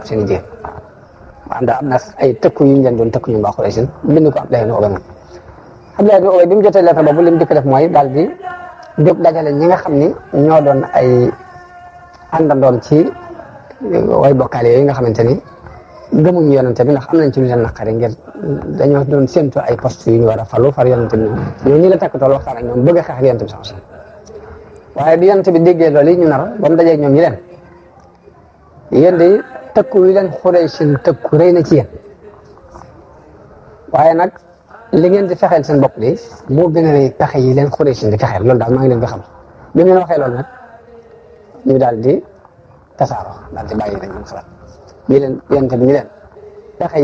seen i jéem am na ay tëkku yu ñu leen doon tëkku ñu mbaa Quraysh bind ko Abdullah ibn Ubay moom. Abdullah ibn Ubay bi mu jotee lettre boobu li mu dikk def mooy daal di jóg dajale ñi nga xam ni ñoo doon ay àndandoom ci way bokkaale yooyu nga xamante ni gëmuñu yonente bi ndax am nañ ci lu leen naqari ngir dañoo doon séntu ay poste yu ñu war a falu far yonente bi ñoom ñi la takk tool waxtaan ak ñoom bëgg a xeex ak yonente bi sax waaye bi yonente bi déggee loolu yi ñu nar ba mu dajeeg ñoom ñi leen yéen de tëkku yi leen xuree seen tëkku rëy na ci yéen waaye nag li ngeen di fexeel seen bopp de moo gën a rëy pexe yi leen xuree seen di fexeel loolu daal maa ngi leen di xam bi mu leen waxee loolu nag ñu daal di tasaaroo daal di bàyyi rek ñu xalaat ñu leen yonente bi ñu leen pexe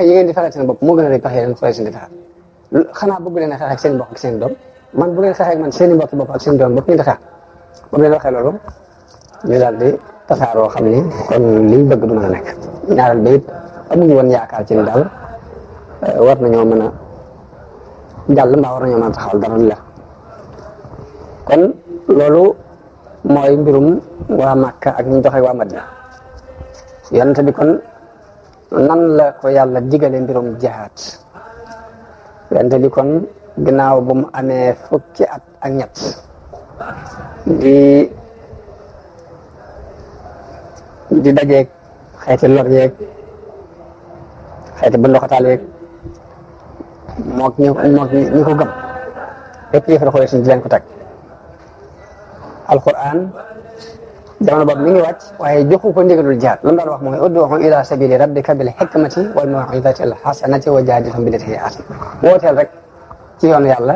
yi ngeen di fexeel seen bopp moo gën a rëy pexe yi leen xuree seen di fexeel xanaa bëgg leen a xeex ak seen mbokk ak seen doom man bu ngeen xeexee ak man seen i mbokk bopp ak seen doom bopp ngeen di xeex ba mu leen waxee loolu ñu daal di tasaaroo xam ni kon liñ bëgg du mën a nekk ñaareel ba it amuñu woon yaakaar ci ni daal war nañoo mën a jàll mbaa war nañoo mën a taxawal dara la kon loolu mooy mbirum waa Makka ak ñu doxee waa Madina yonent bi kon nan la ko yàlla digale mbirum jihaad yonent bi kon ginnaaw bu mu amee fukki at ak ñett di dajeeg xeeti lor yeeg xeeti bunduxataal yeeg mook ñu ko gëm lépp yëfar xoolee suñ di leen ko teg alquran jamono boobu mi ngi wàcc waaye joxu ko ndigalul jihaad lu mu daan wax mooy ud'u ila sabili rabbika bil hikmati wal maw'izati al hasanati wa jaadilhum billatii hiya ahsan wooteel rek ci yoonu yàlla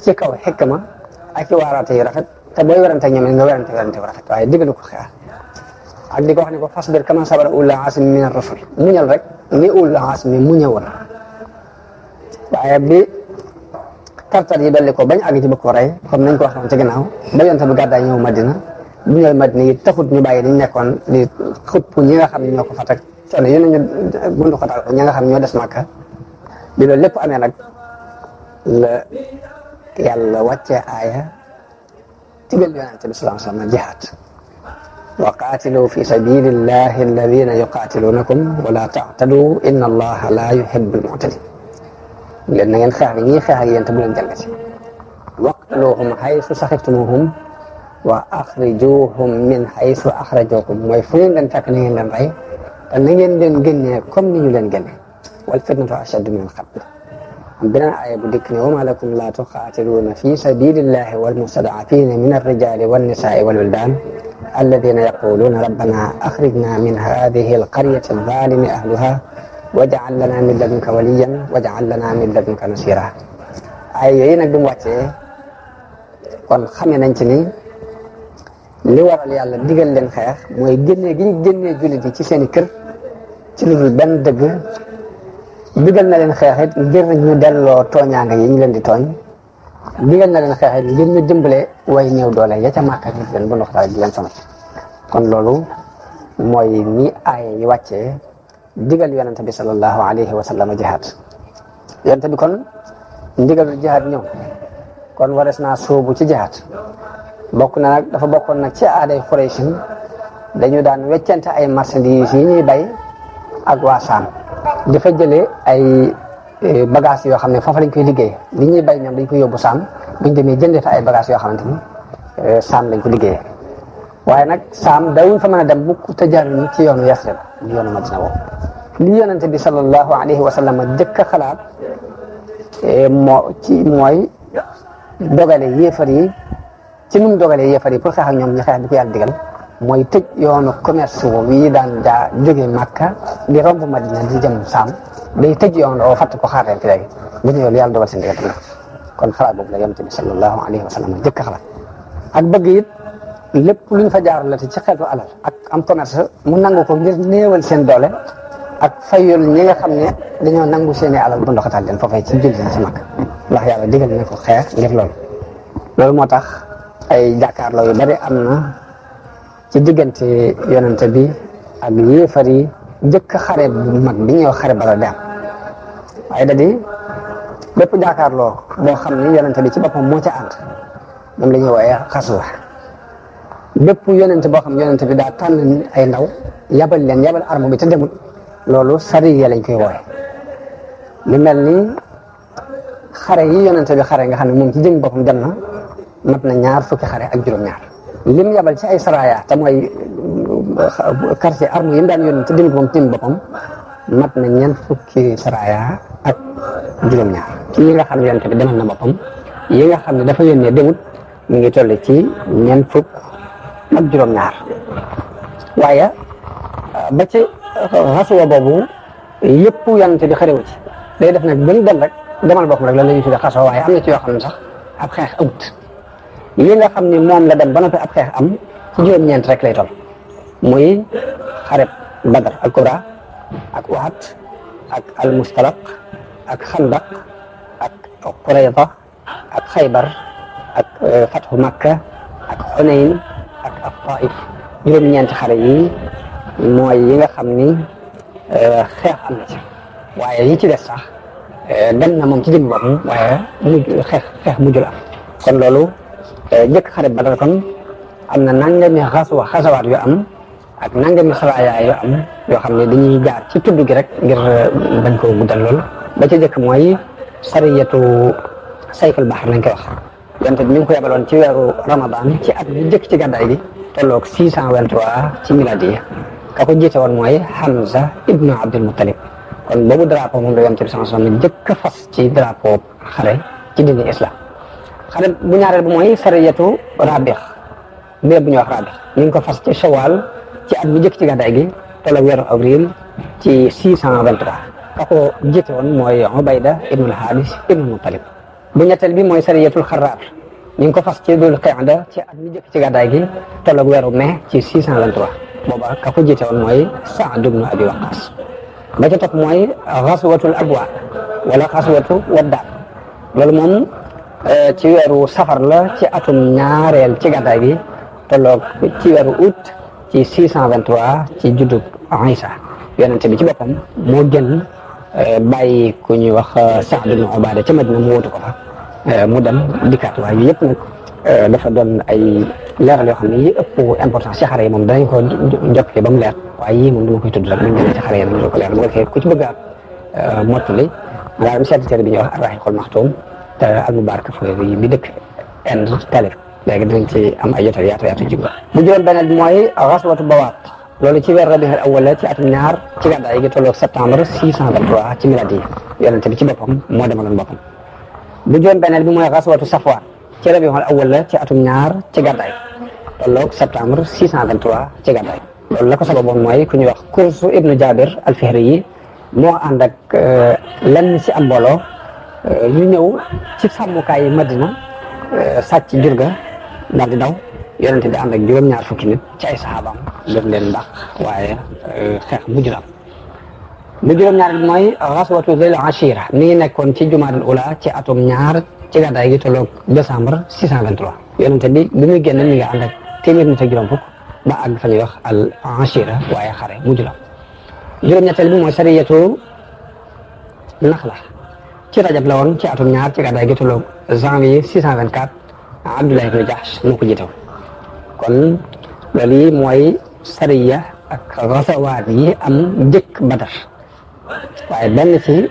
ci kaw xikma ak ci waaraate yu rafet te booy werante ñoom nga werante wu rafet waaye digalu ko xeex ak di ko wax ne ko fasbir kama sabara ulul azmi min ar-rusul muñal rek ni ulul azmi mu ñëwoon waaye bi tartar yi dolli ko bañ àgg ci bëgg ko rey comme nañ ko waxoon ci ginnaaw ba yonent bi gàddaay ñëw Madina bu ñëw Madina yi taxut ñu bàyyi dañ nekkoon di xupp ñi nga xam ne ñoo ko fatak coono yi nañu bundu xatal ko ñi nga xam ne ñoo des Makka bi loolu lépp amee nag la yàlla wàccee aaya digal yonent bi sallallahu alayhi wa sallam jihaad wa qaatilu fi sabilillahi alladina yuqaatilunakum wala ta'tadu inna allaha la yuhibbul mu'tadin leen na ngeen xeex bi ñuy xeex ak yéen te bu leen jalgati waqtuluhum haysu saxiftumuhum wa axrijuhum min haysu axrajukum mooy fu ngeen leen fekk na ngeen leen rey te na ngeen leen génnee comme ni ñu leen génne wal fitnatu ashaddu min al-qatl beneen aaya bu dikk ne wa maa lakum laa tuqaatiluuna fi sabilillahi wal mustad'afiina min ar-rijaali wan nisaa'i wal wildaan alladina yaquluuna rabbana axrijna min hadihi alqaryati alzalimi ahluha waj'al lana min ladunka waliyan waj'al lana min ladunka nasira ay yooyu nag bi mu wàccee kon xamee nañ ci ni li waral yàlla digal leen xeex mooy génnee gi ñu génnee jullit yi ci seen i kër ci lu dul benn dëgg digal na leen xeex it ngir ñu delloo tooñaanga yi ñu leen di tooñ digal na leen xeex it ngir ñu dimbale way néew doole ya ca Màkka di leen bu ndoxtaal di leen sonal kon loolu mooy ni aaya yi wàccee digal yonente bi sallallahu alayhi wa sallam jihaad yonente bi kon ndigalul jihaad ñëw kon wares naa sóobu ci jihaad bokk na nag dafa bokkoon nag ci aaday Quraysh dañu daan weccante ay marchandises yi ñuy bay ak waa Saam di fa jëlee ay bagages yoo xam ne foofa lañ koy liggéey li ñuy bay ñoom dañ koy yóbbu Saam buñ demee jëndee fa ay bagages yoo xamante ni Saam lañ ko liggéeyee waaye nag Saam dawuñ fa mën a dem mukk te jaaruñu ci yoonu Yasrib di yoonu Madina woo li yonente bi sallallahu alayhi wa sallam jëkk a xalaat mooy dogale yéefar yi ci nu mu dogalee yéefar yi pour xeex ak ñoom ñu xeex bi ko yàlla digal mooy tëj yoonu commerce wi daan jóge Makka di romb Madina di jëm Saam day tëj yoon oo fatt ko xaar leen fi léegi bu ñu yoolu yàlla dogal seen diggante kon xalaat boobu la yonente bi sallallahu alayhi wa sallam jëkk a xalaat ak bëgg it lépp luñ fa jaar la te ci xeetu alal ak am commerce mu nangu ko ngir néewal seen doole ak fayul ñi nga xam ne dañoo nangu seeni alal bu ndoxatal leen foofee ci julli ci mag ndax yàlla digal na ko xeex ngir loolu moo tax ay jàkkaarloo yu bari am na ci diggante yonente bi ak yéefar yi njëkk xare bu mag bi ñuy wax xare Badar di am waaye da di bépp jàkkaarloo boo xam ni yonente bi ci boppam moo ca ànd moom la ñuy wooyee xaswa bépp yonente boo xam yonente bi daa tànn ay ndaw yabal arme bi te demul loolu sariya lañ koy wooye lu mel ni xare yi yonente bi xare nga xam ne moom ci jëm boppam dem na mat na 2 fukki xare ak juróom-ñaar lim yabal ci ay saraya te mooy quartier arme yi mu daan yónni te demul moom tim boppam mat na 4 fukki saraya ak juróom-ñaar ci yi nga xam ne yonente bi demal na boppam yi nga xam ne dafa yónnee demut mu ngi toll ci 4 fukk ak juróom-ñaar waaye ba ci xasuwa boobu yëpp yonente bi xarewu ci day def nag buñ dem rek demal boppam rek lan la ñuy tuddee xasuwa waaye am na ci yoo xam ne sax ab xeex amut yi nga xam ne moom la dem ba noppi ab xeex am ci juróom-ñeent rek lay toll muy xareb Badar al Kubra ak Uhud ak al Mustalaq ak Xandaq ak Qurayza ak Xaybar ak Fathu Makka ak Xunayn ak Taif juróom-ñeenti xare yi mooy yi nga xam ni xeex am na ci waaye yi ci des sax dem na moom ci jëm boppam waaye xeex mujjul am kon loolu jëkk xare Badar kon am na nangami xasawaat yu am ak nangami saraya yu am yoo xam ne dañuy jaar ci tudd gi rek ngir bañ koo guddal lool ba ca jëkk mooy sariyatu sayful bahr lañ koy wax yonte bi mi ngi ko yabaloon ci weeru Ramadan ci at bi jëkk ci gàddaay gi tolloog 623 ci miladiya ka ko jiite woon mooy Hamza ibnu Abdul Muttalib kon boobu drapeau moom la yonte bi sallallahu alayhi wasallam jëkk a fas ci drapeau xare ci diini islam xare bu ñaareel bi mooy sariyatu Rabix béeb bu ñuy wax Rabix ñu ngi ko fas ci Shawwal ci at bu jëkk ci gàddaay gi tolloog weeru avril ci 623 ka ko jiite woon mooy Ubayda ibnu al-Haris ibnu Muttalib bu ñetteel bi mooy sariyatul Xarraar ñu ngi ko fas ci Dul Qa'da ci at bu jëkk ci gàddaay gi tolloog weeru mai ci 623 booba ka ko jiite woon mooy Saad ibnu Abi Waqqas ba ca topp mooy xaswatul Abwa wala xaswatu Waddaat loolu moom ci weeru safar la ci atum ñaareel ci gàddaay gi tolloog ci weeru août ci 623 ci juddub Isa yonente bi ci boppam moo gën bàyyi ku ñuy wax Saad ibn Ubaada ca Madina mu wóotu ko fa mu dem dikkaat waaye yëpp nag dafa doon ay leeral yoo xam ne yi ëpp importance ci xare yi moom danañ ko jokkee ba mu leer waaye yii moom dama koy tudd rek nañ demee ci xare yi nañ ko leer bu ko defee ku ci bëgg a mottali ngaa dem seeti téere bi ñuy wax Ar-Rahiqul Maxtuum te al-Mubarakfuri bi dëkk Inde talif léegi dinañ ci am ay jotal yaatu jigba bu juróom beneen bi mooy xaswatu Bawaat loolu ci weer Rabiul Awwal ci atum ñaar ci gàddaay gi tolloog septembre 623 ci miladi yonente bi ci boppam moo demaloon boppam bu juróom beneen bi mooy xaswatu Safwaan ci Rabiul Awwal ci atum ñaar ci gàddaay tolloog septembre 623 ci gàddaay loolu la ko sababoon mooy ku ñuy wax Kursu ibnu Jabir al-Fihri yi moo ànd ak lenn ci am mbooloo ñu ñëw ci sàmmukaay yi Madina sàcc jur ga daal di daw yonente bi ànd ak juróom-ñaar fukki nit ci ay saxaabaam doon leen ndax waaye xeex mujj na am bu juróom-ñaar bi mooy xaswatu Zil Ashira mi ngi nekkoon ci Jumaadal Ula ci atum ñaar ci gàddaay gi tolloog décembre 623 yonente bi bi muy génn mi nga ànd ak téeméer nit ak juróom fukk ba àgg fa ñuy wax al Ashira waaye xare mujj la juróom-ñetteel bi mooy sariyatu Naxla ci Rajab la woon ci atum ñaar ci gàddaay gi tolloog janvier 624 Abdullah ibn Jahsh moo ko jiite kon loolu yi mooy sariya ak xasawaat yi am njëkk Badar waaye benn ci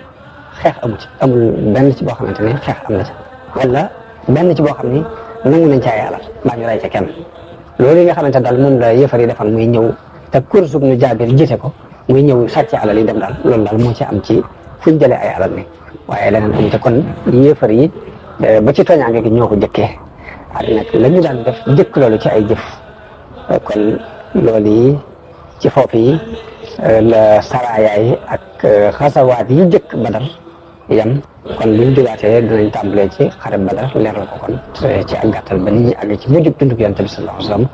xeex amu ci amul benn ci boo xamante ne xeex am na ci wala benn ci boo xam ni nangu nañ ci ay alal mbaa ñu rey ca kenn loolu yi nga xamante daal moom la yëfar yi defoon muy ñëw te Kursu ibnu Jaabir jiite ko muy ñëw sàcc alal yi dem daal loolu daal moo ci am ci fuñ jëlee ay alal ni waaye leneen amu te kon yëfar yi ba ci tooñaange gi ñoo ko jëkkee ak nag la ñu daan def jëkk loolu ci ay jëf kon loolu yi ci foofu yi la saraya yi ak xasawaat yi jëkk Badar yam kon bu ñu jógaatee dinañ tàmbalee ci xare Badar leeral ko kon ci ak gàttal ba nit ñi àgg ci mujjub dundug Yonent bi sallallahu alayhi wa sallam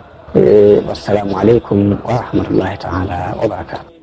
wasalaamu aleykum wa rahmatullahi taala wa barakaatu.